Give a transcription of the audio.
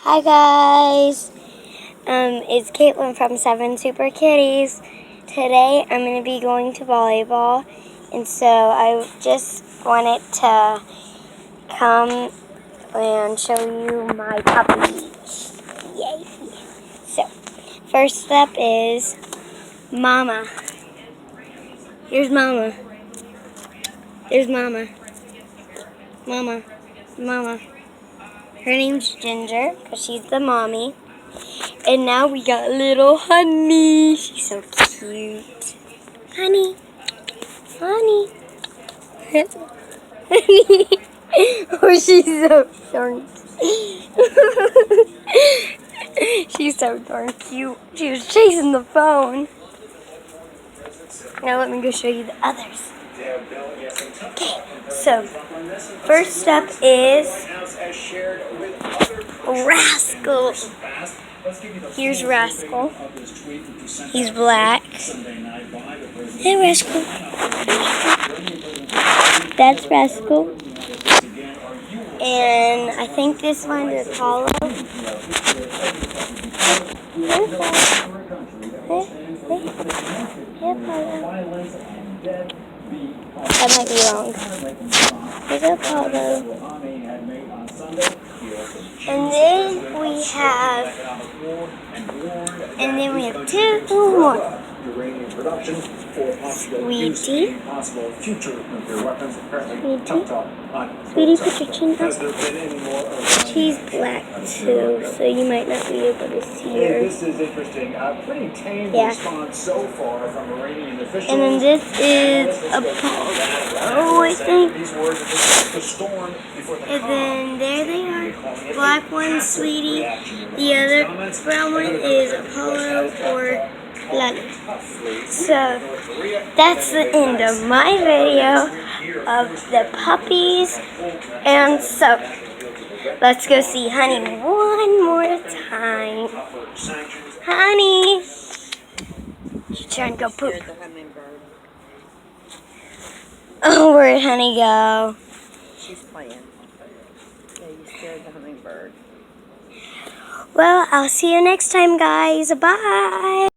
Hi guys, it's Caitlin from 7 Super Kitties. Today I'm going to be going to volleyball, and so I just wanted to come and show you my puppies. Yay! So, first step is Mama. Here's Mama. There's Mama. Mama. Her name's Ginger, because she's the mommy. And now we got little Honey. She's so cute. Honey. Honey. Oh, she's so darn She's so darn cute. She was chasing the phone. Now let me go show you the others. Okay, so first step is Rascal. Here's Rascal. He's black. Hey, Rascal. That's Rascal. And I think this one is Apollo. Hey, Apollo. That might be wrong. Here's Apollo. And then we have two more. Sweetie, put your chin up. She's black too, so you might not be able to see her. This is interesting. Pretty tame response so far from Iranian officials. And then this is Apollo, I think. And then there they are. Black one, Sweetie. The other brown one is Apollo or Lana. So that's the end of my video of the puppies. And so let's go see Honey one more time. Honey! She's trying to go poop. Oh, where'd Honey go? She's playing. Yeah, you scared the hummingbird. Well, I'll see you next time, guys. Bye!